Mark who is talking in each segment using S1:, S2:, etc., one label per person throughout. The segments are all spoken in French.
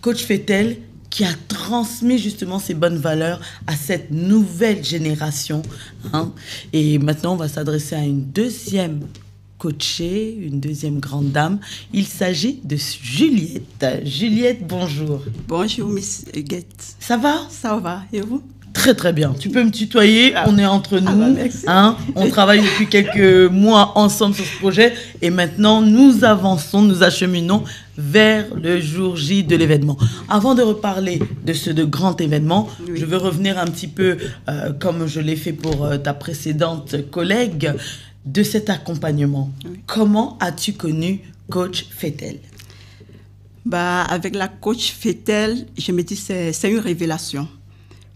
S1: Coach Fetel qui a transmis justement ces bonnes valeurs à cette nouvelle génération. Hein. Et maintenant, on va s'adresser à une deuxième coachée, une deuxième grande dame. Il s'agit de Juliette. Juliette, bonjour.
S2: Bonjour, Miss Huguette.
S1: Ça va?
S2: Ça va, et vous?
S1: Très très bien. Tu peux me tutoyer, on est entre nous.
S2: Merci.
S1: Hein, on travaille depuis quelques mois ensemble sur ce projet et maintenant nous avançons, nous acheminons vers le jour J de l'événement. Avant de reparler de ce grand événement, oui, je veux revenir un petit peu, comme je l'ai fait pour ta précédente collègue, de cet accompagnement. Oui. Comment as-tu connu Coach Fetel?
S2: Avec la Coach Fetel, je me dis c'est une révélation.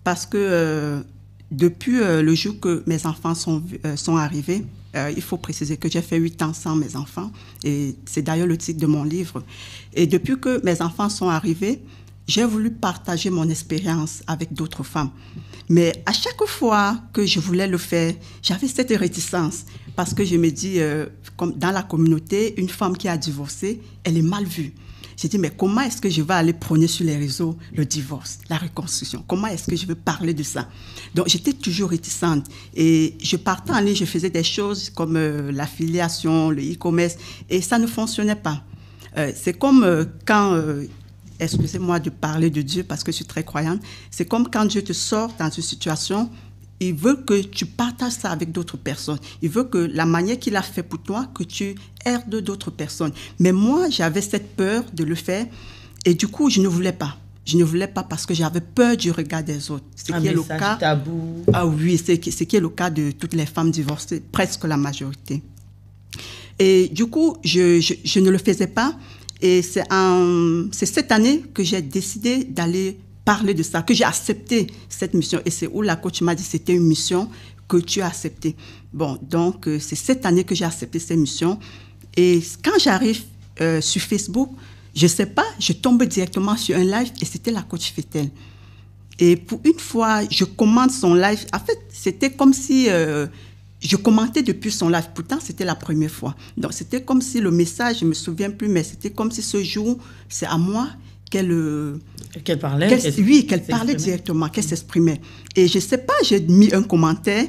S2: Parce que depuis le jour que mes enfants sont arrivés, il faut préciser que j'ai fait 8 ans sans mes enfants. Et c'est d'ailleurs le titre de mon livre. Et depuis que mes enfants sont arrivés, j'ai voulu partager mon expérience avec d'autres femmes. Mais à chaque fois que je voulais le faire, j'avais cette réticence. Parce que je me dis, comme dans la communauté, une femme qui a divorcé, elle est mal vue. J'ai dit, mais comment est-ce que je vais aller prôner sur les réseaux le divorce, la reconstruction? Comment est-ce que je vais parler de ça? Donc, j'étais toujours réticente. Et je partais en ligne, je faisais des choses comme l'affiliation, le e-commerce, et ça ne fonctionnait pas. C'est comme quand, excusez-moi de parler de Dieu parce que je suis très croyante, c'est comme quand Dieu te sort dans une situation, il veut que tu partages ça avec d'autres personnes. Il veut que la manière qu'il a fait pour toi, que tu herdes d'autres personnes. Mais moi, j'avais cette peur de le faire et du coup, je ne voulais pas. Je ne voulais pas parce que j'avais peur du regard des autres. Ce qui est le cas
S1: tabou.
S2: Ah oui, c'est ce qui est le cas de toutes les femmes divorcées, presque la majorité. Et du coup, je ne le faisais pas. Et c'est cette année que j'ai décidé d'aller parler de ça, que j'ai accepté cette mission. Et c'est où la coach m'a dit que c'était une mission que tu as acceptée. Bon, donc c'est cette année que j'ai accepté cette mission. Et quand j'arrive sur Facebook, je ne sais pas, je tombe directement sur un live et c'était la coach Fetel. Et pour une fois, je commente son live. En fait, c'était comme si je commentais depuis son live. Pourtant, c'était la première fois. Donc, c'était comme si le message, je ne me souviens plus, mais c'était comme si ce jour, c'est à moi qu'elle
S1: parlait.
S2: Qu'elle parlait directement, qu'elle s'exprimait. Et je ne sais pas, j'ai mis un commentaire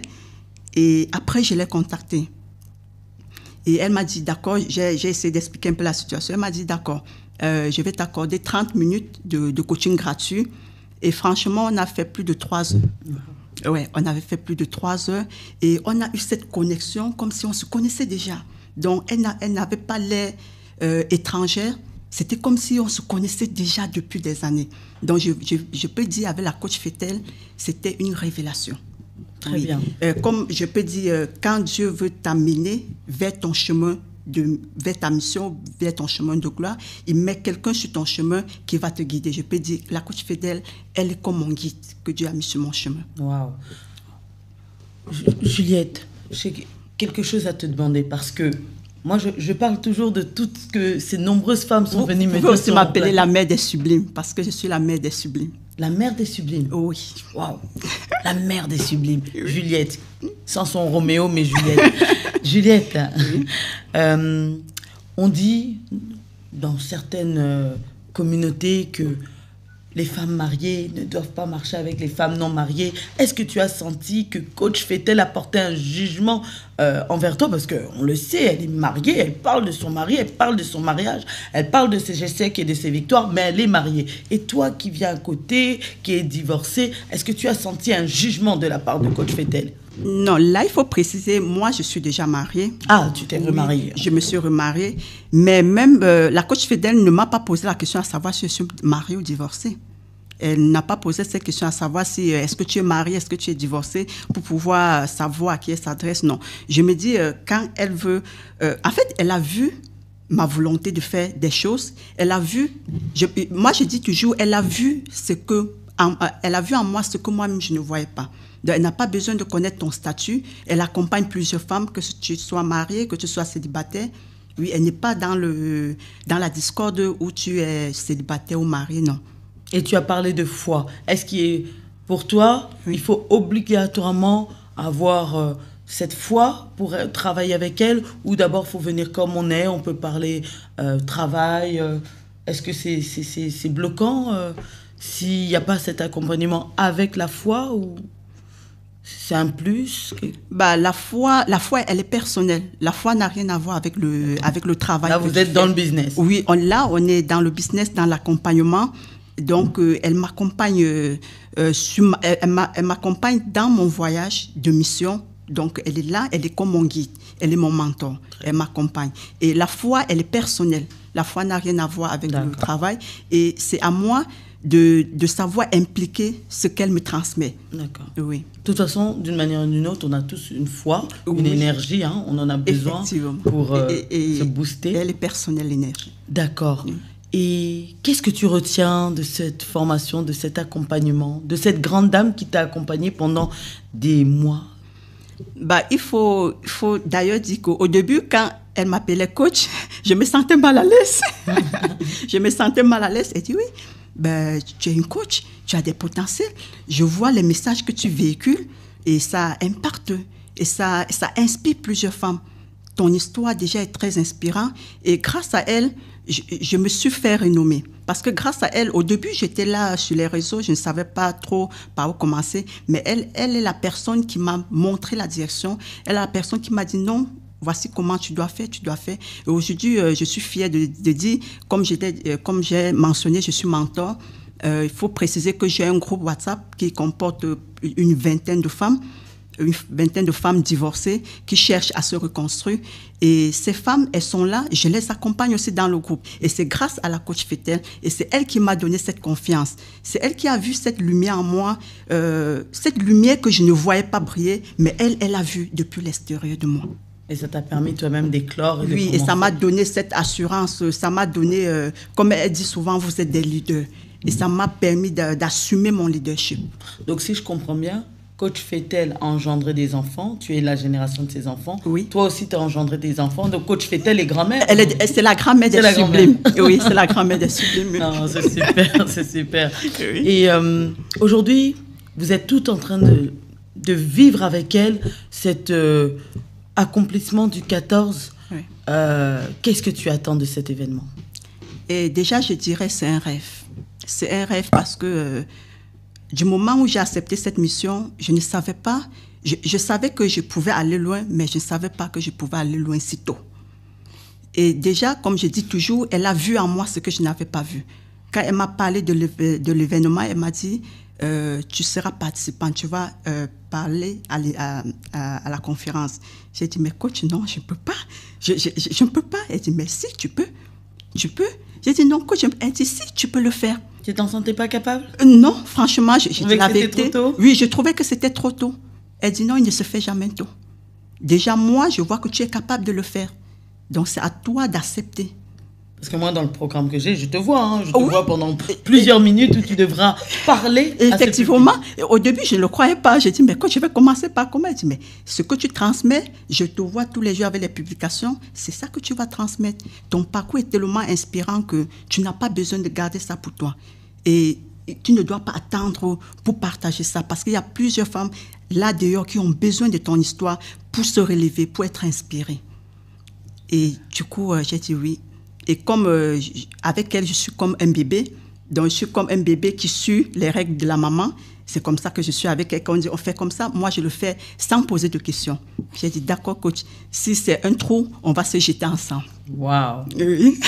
S2: et après, je l'ai contactée. Et elle m'a dit, d'accord, j'ai essayé d'expliquer un peu la situation. Elle m'a dit, d'accord, je vais t'accorder 30 minutes de coaching gratuit. Et franchement, on a fait plus de 3 heures. Ouais, on avait fait plus de 3 heures et on a eu cette connexion comme si on se connaissait déjà. Donc, elle n'avait pas l'air étrangère. C'était comme si on se connaissait déjà depuis des années. Donc, je peux dire, avec la coach Fetel, c'était une révélation.
S1: Très bien.
S2: Comme je peux dire, quand Dieu veut t'amener vers ton chemin, vers ta mission, vers ton chemin de gloire, il met quelqu'un sur ton chemin qui va te guider. Je peux dire, la coach Fetel, elle est comme mon guide que Dieu a mis sur mon chemin.
S1: Waouh. Juliette, j'ai quelque chose à te demander parce que moi, je parle toujours de tout ce que ces nombreuses femmes sont venues me dire.
S2: Vous pouvez aussi m'appeler la mère des sublimes, parce que je suis la mère des sublimes.
S1: La mère des sublimes?
S2: Oui.
S1: Waouh. La mère des sublimes. Oui. Juliette. Sans son Roméo, mais Juliette. Juliette, oui. On dit dans certaines communautés que les femmes mariées ne doivent pas marcher avec les femmes non mariées. Est-ce que tu as senti que Coach Fetel apportait un jugement envers toi? Parce qu'on le sait, elle est mariée, elle parle de son mari, elle parle de son mariage, elle parle de ses échecs et de ses victoires, mais elle est mariée. Et toi qui viens à côté, qui est divorcée, est-ce que tu as senti un jugement de la part de Coach Fetel?
S2: Non, là, il faut préciser, moi, je suis déjà mariée.
S1: Ah, tu t'es remariée.
S2: Oui, je me suis remariée. Mais même la coach Fetel ne m'a pas posé la question à savoir si je suis mariée ou divorcée. Elle n'a pas posé cette question à savoir si est-ce que tu es mariée, est-ce que tu es divorcée, pour pouvoir savoir à qui elle s'adresse. Non. Je me dis, quand elle veut... en fait, elle a vu ma volonté de faire des choses. Elle a vu... moi, je dis toujours, elle a vu en moi ce que moi-même, je ne voyais pas. Donc, elle n'a pas besoin de connaître ton statut. Elle accompagne plusieurs femmes, que tu sois mariée, que tu sois célibataire. Oui, elle n'est pas dans la discorde où tu es célibataire ou mariée, non.
S1: Et tu as parlé de foi. Est-ce que pour toi, oui, il faut obligatoirement avoir cette foi pour travailler avec elle, ou d'abord il faut venir comme on est, on peut parler travail, est-ce que c'est bloquant s'il n'y a pas cet accompagnement avec la foi ou c'est un plus?
S2: Bah, la foi, elle est personnelle. La foi n'a rien à voir avec le travail.
S1: Là, vous êtes dans le business.
S2: Oui, on est dans le business, dans l'accompagnement. Donc, elle m'accompagne elle m'accompagne dans mon voyage de mission. Donc, elle est là, elle est comme mon guide, elle est mon mentor, elle m'accompagne. Et la foi, elle est personnelle. La foi n'a rien à voir avec le travail. Et c'est à moi de savoir impliquer ce qu'elle me transmet.
S1: D'accord.
S2: Oui.
S1: De toute façon, d'une manière ou d'une autre, on a tous une foi, une énergie, hein, on en a besoin pour se booster.
S2: Elle est personnelle, l'énergie.
S1: D'accord. Oui. Et qu'est-ce que tu retiens de cette formation, de cet accompagnement, de cette grande dame qui t'a accompagnée pendant des mois?
S2: Bah, il faut d'ailleurs dire qu'au début, quand elle m'appelait coach, je me sentais mal à l'aise. Je me sentais mal à l'aise. Elle dit oui, ben, tu es une coach, tu as des potentiels. Je vois les messages que tu véhicules et ça impacte et ça inspire plusieurs femmes. Ton histoire déjà est très inspirante et grâce à elle, je me suis fait renommer. Parce que grâce à elle, au début, j'étais là sur les réseaux, je ne savais pas trop par où commencer. Mais elle est la personne qui m'a montré la direction. Elle est la personne qui m'a dit non, voici comment tu dois faire. Et aujourd'hui, je suis fière de dire, comme j'ai mentionné, je suis mentor. Il faut préciser que j'ai un groupe WhatsApp qui comporte une vingtaine de femmes divorcées qui cherchent à se reconstruire. Et ces femmes, elles sont là, je les accompagne aussi dans le groupe. Et c'est grâce à la coach Fetel, et c'est elle qui m'a donné cette confiance. C'est elle qui a vu cette lumière en moi, cette lumière que je ne voyais pas briller, mais elle a vu depuis l'extérieur de moi.
S1: Et ça t'a permis toi-même d'éclore et de
S2: Oui,
S1: commencer.
S2: Et ça m'a donné cette assurance, ça m'a donné, comme elle dit souvent, vous êtes des leaders. Et ça m'a permis d'assumer mon leadership.
S1: Donc si je comprends bien, Coach Fetel a engendré des enfants, tu es la génération de ses enfants.
S2: Oui.
S1: Toi aussi, tu as engendré des enfants. Donc, Coach Fetel est grand-mère.
S2: C'est la grand-mère des sublimes. Oui, c'est la grand-mère des sublimes.
S1: Non, c'est super, c'est super. Oui. Et aujourd'hui, vous êtes toutes en train de vivre avec elle cet accomplissement du 14. Oui. Qu'est-ce que tu attends de cet événement?
S2: Et déjà, je dirais c'est un rêve. C'est un rêve parce que... du moment où j'ai accepté cette mission, je ne savais pas, je savais que je pouvais aller loin, mais je ne savais pas que je pouvais aller loin si tôt. Et déjà, comme je dis toujours, elle a vu en moi ce que je n'avais pas vu. Quand elle m'a parlé de l'événement, elle m'a dit, tu seras participant, tu vas parler à la conférence. J'ai dit, mais coach, non, je ne peux pas. Je ne peux pas. Elle dit, mais si, tu peux. Tu peux. J'ai dit, non, coach, elle dit, si, tu peux le faire.
S1: Tu t'en sentais pas capable?
S2: Non, franchement, j'ai dit la vérité.
S1: C'était trop tôt?
S2: Oui, je trouvais que c'était trop tôt. Elle dit non, il ne se fait jamais tôt. Déjà, moi, je vois que tu es capable de le faire. Donc, c'est à toi d'accepter.
S1: Parce que moi, dans le programme que j'ai, je te vois. Hein, je te vois pendant plusieurs minutes où tu devras parler.
S2: Effectivement. Au début, je ne le croyais pas. J'ai dit, mais quand je vais commencer par comment? Elle dit, mais ce que tu transmets, je te vois tous les jours avec les publications, c'est ça que tu vas transmettre. Ton parcours est tellement inspirant que tu n'as pas besoin de garder ça pour toi. Et tu ne dois pas attendre pour partager ça. Parce qu'il y a plusieurs femmes là dehors qui ont besoin de ton histoire pour se relever, pour être inspirées. Et du coup, j'ai dit oui. Et comme avec elle, je suis comme un bébé. Donc, je suis comme un bébé qui suit les règles de la maman. C'est comme ça que je suis avec elle. Quand on dit on fait comme ça, moi, je le fais sans poser de questions. J'ai dit, d'accord, coach, si c'est un trou, on va se jeter ensemble.
S1: Waouh.
S2: Oui.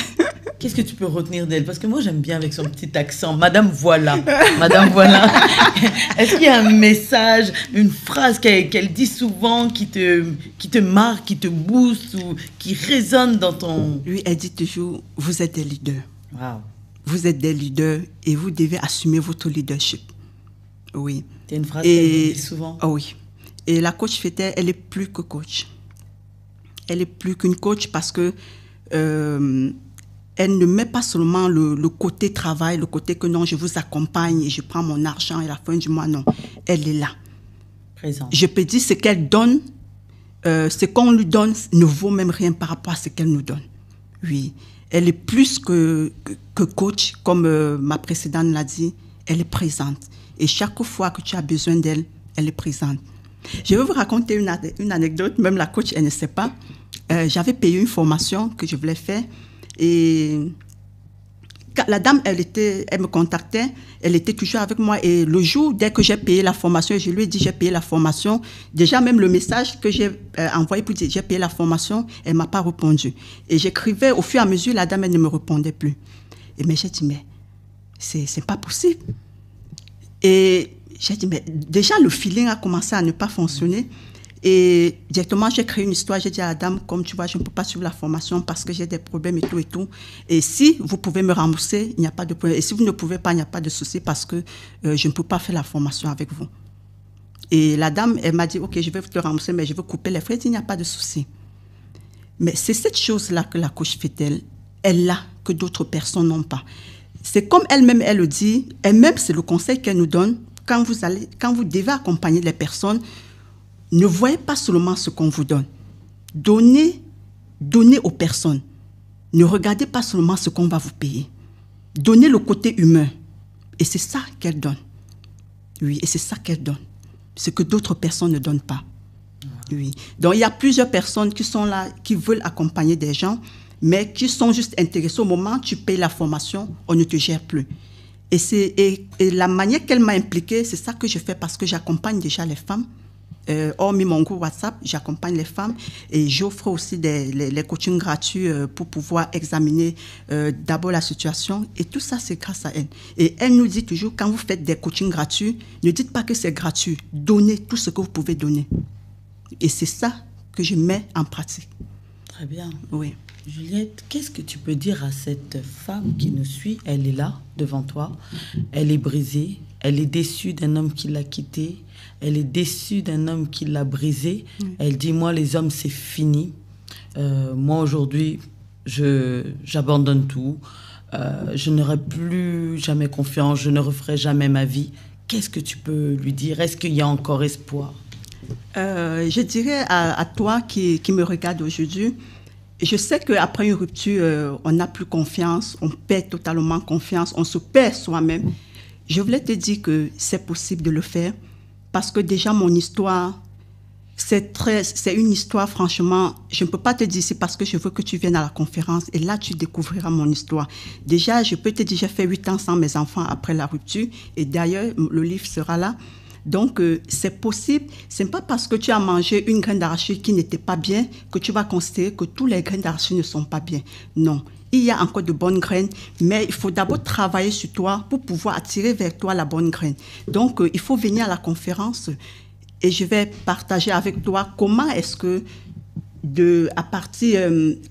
S1: Qu'est-ce que tu peux retenir d'elle? Parce que moi, j'aime bien avec son petit accent. Madame, voilà. Madame, voilà. Est-ce qu'il y a un message, une phrase qu'elle dit souvent qui te marque, qui te booste ou qui résonne dans ton...
S2: Oui, elle dit toujours, vous êtes des leaders.
S1: Waouh.
S2: Vous êtes des leaders et vous devez assumer votre leadership. Oui.
S1: C'est une phrase qu'elle dit souvent.
S2: Oh oui. Et la coach Fetel, elle est plus que coach. Elle est plus qu'une coach parce que... elle ne met pas seulement le côté travail, le côté que non, je vous accompagne et je prends mon argent et à la fin du mois, non. Elle est là.
S1: Présente.
S2: Je peux dire ce qu'elle donne, ce qu'on lui donne ne vaut même rien par rapport à ce qu'elle nous donne. Oui, elle est plus que coach, comme ma précédente l'a dit, elle est présente. Et chaque fois que tu as besoin d'elle, elle est présente. Je vais vous raconter une anecdote, même la coach, elle ne sait pas. J'avais payé une formation que je voulais faire. Et la dame, elle me contactait, elle était toujours avec moi. Et le jour, dès que j'ai payé la formation, je lui ai dit, j'ai payé la formation. Déjà, même le message que j'ai envoyé pour dire, j'ai payé la formation, elle ne m'a pas répondu. Et j'écrivais, au fur et à mesure, la dame, elle ne me répondait plus. Mais j'ai dit, mais c'est pas possible. Et j'ai dit, mais déjà, le feeling a commencé à ne pas fonctionner. Et directement, j'ai créé une histoire. J'ai dit à la dame, comme tu vois, je ne peux pas suivre la formation parce que j'ai des problèmes et tout et tout. Et si vous pouvez me rembourser, il n'y a pas de problème. Et si vous ne pouvez pas, il n'y a pas de souci parce que je ne peux pas faire la formation avec vous. Et la dame, elle m'a dit, OK, je vais te rembourser, mais je vais couper les frais. Il n'y a pas de souci. Mais c'est cette chose-là que la coach fait-elle. Elle a, que d'autres personnes n'ont pas. C'est comme elle-même, elle le dit. Elle-même, c'est le conseil qu'elle nous donne. Quand vous devez accompagner les personnes, ne voyez pas seulement ce qu'on vous donne. Donnez aux personnes. Ne regardez pas seulement ce qu'on va vous payer. Donnez le côté humain. Et c'est ça qu'elle donne. Oui, et c'est ça qu'elle donne. Ce que d'autres personnes ne donnent pas. Oui. Donc, il y a plusieurs personnes qui sont là, qui veulent accompagner des gens, mais qui sont juste intéressés. Au moment où tu payes la formation, on ne te gère plus. Et la manière qu'elle m'a impliquée, c'est ça que je fais parce que j'accompagne déjà les femmes. Hormis mon groupe WhatsApp, j'accompagne les femmes et j'offre aussi les coachings gratuits pour pouvoir examiner d'abord la situation. Et tout ça, c'est grâce à elle. Et elle nous dit toujours, quand vous faites des coachings gratuits, ne dites pas que c'est gratuit. Donnez tout ce que vous pouvez donner. Et c'est ça que je mets en pratique.
S1: Très bien.
S2: Oui.
S1: Juliette, qu'est-ce que tu peux dire à cette femme qui nous suit? Elle est là, devant toi. Elle est brisée. Elle est déçue d'un homme qui l'a quittée. Elle est déçue d'un homme qui l'a brisée. Elle dit, moi, les hommes, c'est fini. Moi, aujourd'hui, j'abandonne tout. Je n'aurai plus jamais confiance. Je ne referai jamais ma vie. Qu'est-ce que tu peux lui dire? Est-ce qu'il y a encore espoir?
S2: Je dirais à toi qui me regarde aujourd'hui, je sais qu'après une rupture, on n'a plus confiance, on perd totalement confiance, on se perd soi-même. Je voulais te dire que c'est possible de le faire parce que déjà mon histoire, c'est une histoire, franchement, je ne peux pas te dire c'est parce que je veux que tu viennes à la conférence et là tu découvriras mon histoire. Déjà, je peux te dire, j'ai fait 8 ans sans mes enfants après la rupture et d'ailleurs, le livre sera là. Donc, c'est possible. Ce n'est pas parce que tu as mangé une graine d'arachide qui n'était pas bien que tu vas considérer que tous les graines d'arachide ne sont pas bien. Non. Il y a encore de bonnes graines, mais il faut d'abord travailler sur toi pour pouvoir attirer vers toi la bonne graine. Donc, il faut venir à la conférence et je vais partager avec toi comment est-ce que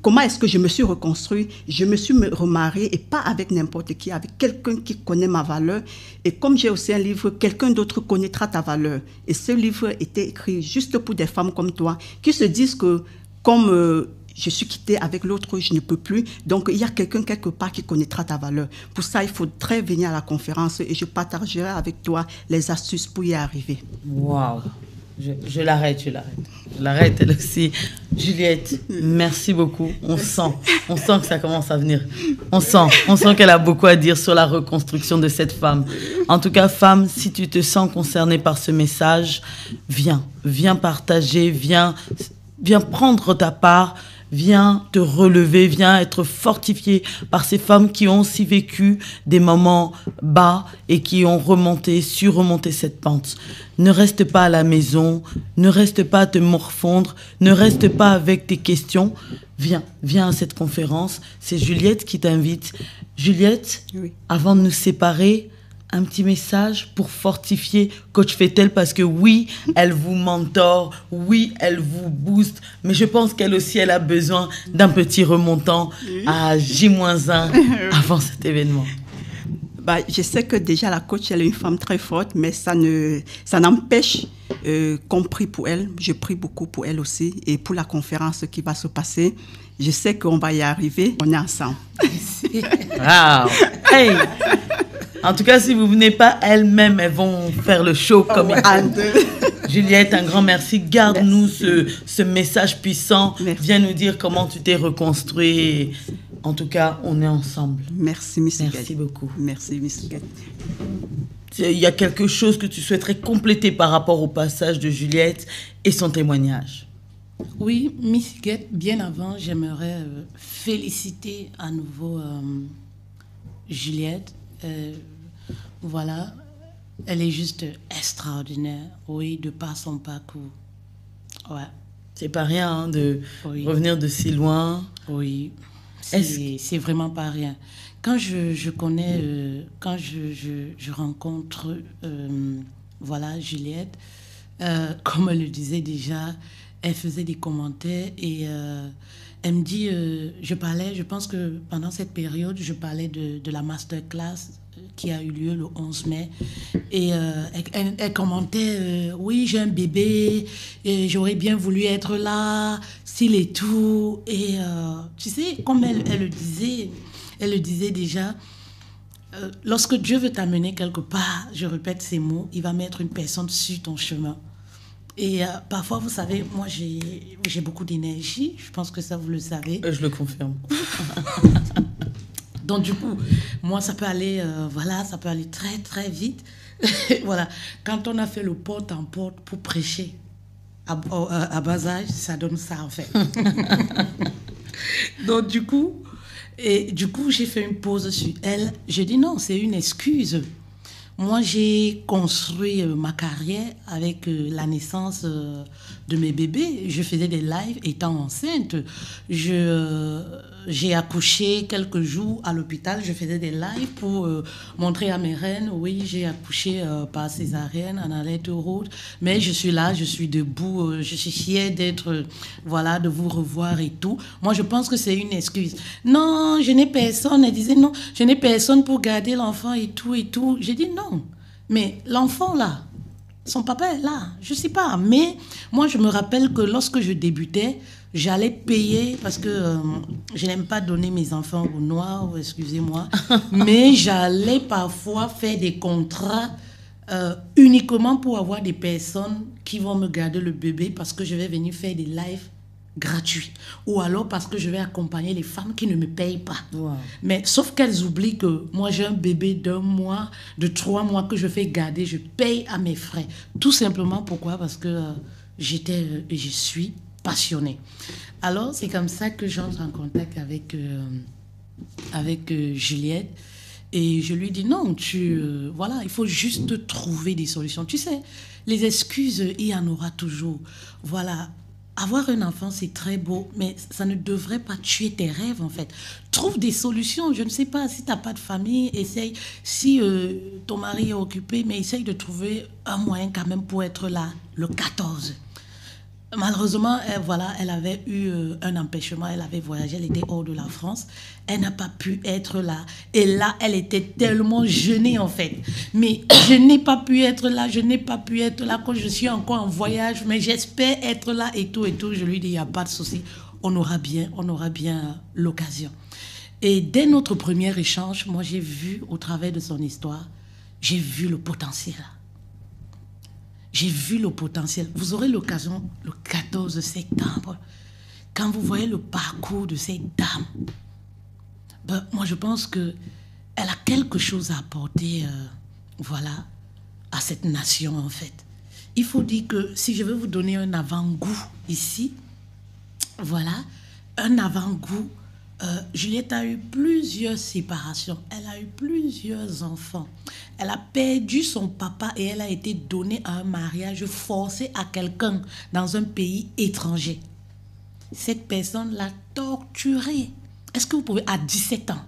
S2: comment est-ce que je me suis reconstruit, je me suis remariée et pas avec n'importe qui, avec quelqu'un qui connaît ma valeur. Et comme j'ai aussi un livre, quelqu'un d'autre connaîtra ta valeur. Et ce livre était écrit juste pour des femmes comme toi qui se disent que comme je suis quittée avec l'autre, je ne peux plus. Donc, il y a quelqu'un quelque part qui connaîtra ta valeur. Pour ça, il faudrait venir à la conférence et je partagerai avec toi les astuces pour y arriver.
S1: Waouh! Je l'arrête, je l'arrête elle aussi. Juliette, merci beaucoup. On sent que ça commence à venir. On sent qu'elle a beaucoup à dire sur la reconstruction de cette femme. En tout cas, femme, si tu te sens concernée par ce message, viens partager, viens prendre ta part. Viens te relever, viens être fortifié par ces femmes qui ont aussi vécu des moments bas et qui ont su remonter cette pente. Ne reste pas à la maison, ne reste pas à te morfondre, ne reste pas avec tes questions. Viens à cette conférence. C'est Juliette qui t'invite. Juliette, oui. Avant de nous séparer, un petit message pour fortifier Coach Fetel parce que oui, elle vous mentore, oui, elle vous booste, mais je pense qu'elle aussi, elle a besoin d'un petit remontant à J-1 avant cet événement.
S2: Je sais que déjà la coach, elle est une femme très forte, mais ça n'empêche qu'on prie pour elle. Je prie beaucoup pour elle aussi et pour la conférence qui va se passer. Je sais qu'on va y arriver. On est ensemble.
S1: Wow. Hey. En tout cas, si vous ne venez pas, elles-mêmes, elles vont faire le show comme il faut. Juliette, un grand merci. Garde-nous ce message puissant. Merci. Viens nous dire comment tu t'es reconstruit. En tout cas, on est ensemble.
S2: Merci, Miss Guette.
S1: Merci beaucoup.
S2: Merci, Miss Guette.
S1: Il y a quelque chose que tu souhaiterais compléter par rapport au passage de Juliette et son témoignage?
S3: Oui, Miss Guette, bien avant, j'aimerais féliciter à nouveau Juliette, voilà, elle est juste extraordinaire, oui, de par son parcours. Ouais.
S1: C'est pas rien hein, de
S3: Oui.
S1: revenir de si loin.
S3: Oui,
S1: Est-ce-
S3: c'est vraiment pas rien. Quand je connais, quand je rencontre, voilà, Juliette, comme elle le disait déjà, elle faisait des commentaires et elle me dit, je pense que pendant cette période, je parlais de la masterclass qui a eu lieu le 11 mai. Et elle commentait, oui, j'ai un bébé, et j'aurais bien voulu être là, s'il et tout. Et tu sais, comme elle le disait déjà, lorsque Dieu veut t'amener quelque part, je répète ces mots, il va mettre une personne sur ton chemin. Et parfois, vous savez, moi, j'ai beaucoup d'énergie. Je pense que ça, vous le savez.
S1: Je le confirme.
S3: Donc, du coup, moi, ça peut aller, voilà, ça peut aller très, très vite. Voilà. Quand on a fait le porte en porte pour prêcher à bas âge, ça donne ça, en fait. Donc, du coup, j'ai fait une pause sur elle. J'ai dit non, c'est une excuse. Moi, j'ai construit ma carrière avec la naissance de mes bébés. Je faisais des lives étant enceinte. J'ai accouché quelques jours à l'hôpital. Je faisais des lives pour montrer à mes reines, oui, j'ai accouché par césarienne en alerte rouge. Mais je suis là, je suis debout. Je suis fière d'être, voilà, de vous revoir et tout. Moi, je pense que c'est une excuse. Non, je n'ai personne. Elle disait non, je n'ai personne pour garder l'enfant et tout et tout. J'ai dit non. Mais l'enfant, là, son papa est là, je ne sais pas. Mais moi, je me rappelle que lorsque je débutais, j'allais payer, parce que je n'aime pas donner mes enfants aux noirs, excusez-moi, mais j'allais parfois faire des contrats uniquement pour avoir des personnes qui vont me garder le bébé parce que je vais venir faire des lives gratuits. Ou alors parce que je vais accompagner les femmes qui ne me payent pas.
S1: Wow.
S3: Mais sauf qu'elles oublient que moi j'ai un bébé d'1 mois, de 3 mois que je fais garder, je paye à mes frais. Tout simplement pourquoi? Parce que j'étais et je suis passionnée. Alors c'est comme ça que j'entre en contact avec Juliette. Et je lui dis non, voilà, il faut juste trouver des solutions. Tu sais, les excuses, il y en aura toujours. Voilà. Avoir un enfant, c'est très beau, mais ça ne devrait pas tuer tes rêves, en fait. Trouve des solutions. Je ne sais pas, si tu n'as pas de famille, essaye. Si ton mari est occupé, mais essaye de trouver un moyen quand même pour être là, le 14. Malheureusement, elle avait eu un empêchement, elle avait voyagé, elle était hors de la France, elle n'a pas pu être là. Et là, elle était tellement gênée en fait. Mais je n'ai pas pu être là, quand je suis encore en voyage, mais j'espère être là et tout. Je lui dis, il n'y a pas de souci, on aura bien l'occasion. Et dès notre premier échange, moi j'ai vu au travers de son histoire, j'ai vu le potentiel. J'ai vu le potentiel. Vous aurez l'occasion, le 14 septembre, quand vous voyez le parcours de cette dame, moi je pense qu'elle a quelque chose à apporter voilà, à cette nation en fait. Il faut dire que si je veux vous donner un avant-goût ici, voilà, un avant-goût, Juliette a eu plusieurs séparations, elle a eu plusieurs enfants. Elle a perdu son papa et elle a été donnée à un mariage forcé à quelqu'un dans un pays étranger. Cette personne l'a torturée. Est-ce que vous pouvez, à 17 ans,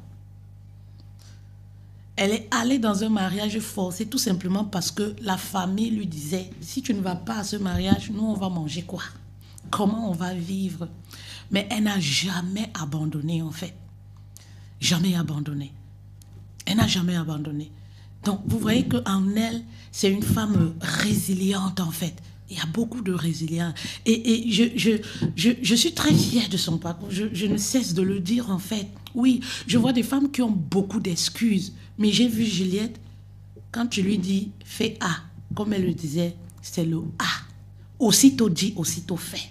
S3: elle est allée dans un mariage forcé tout simplement parce que la famille lui disait, si tu ne vas pas à ce mariage, nous on va manger quoi? Comment on va vivre? Mais elle n'a jamais abandonné en fait. Jamais abandonné. Elle n'a jamais abandonné. Donc, vous voyez qu'en elle, c'est une femme résiliente, en fait. Il y a beaucoup de résilience. Et je suis très fière de son parcours. Je ne cesse de le dire, en fait. Oui, je vois des femmes qui ont beaucoup d'excuses. Mais j'ai vu Juliette, quand tu lui dis « fais A », comme elle le disait, c'est le A. Aussitôt dit, aussitôt fait.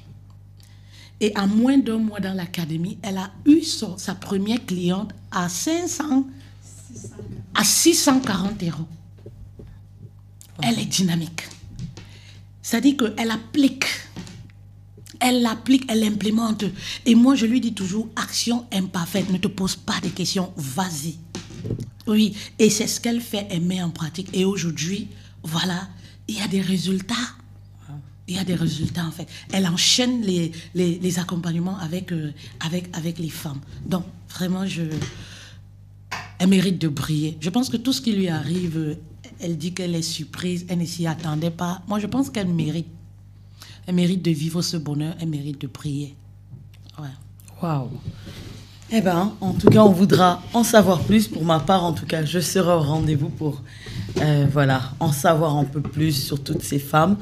S3: Et en moins d'1 mois dans l'académie, elle a eu sa première cliente à 640 €. Elle est dynamique. C'est-à-dire qu'elle applique, elle implémente. Et moi, je lui dis toujours, action imparfaite, ne te pose pas de questions, vas-y. Oui, et c'est ce qu'elle fait, elle met en pratique. Et aujourd'hui, voilà, il y a des résultats. Il y a des résultats, en fait. Elle enchaîne les accompagnements avec les femmes. Donc, vraiment, elle mérite de briller. Je pense que tout ce qui lui arrive, elle dit qu'elle est surprise, elle ne s'y attendait pas. Moi, je pense qu'elle mérite. Elle mérite de vivre ce bonheur, elle mérite de briller. Ouais.
S1: Waouh. Eh bien, en tout cas, on voudra en savoir plus. Pour ma part, en tout cas, je serai au rendez-vous pour en savoir un peu plus sur toutes ces femmes.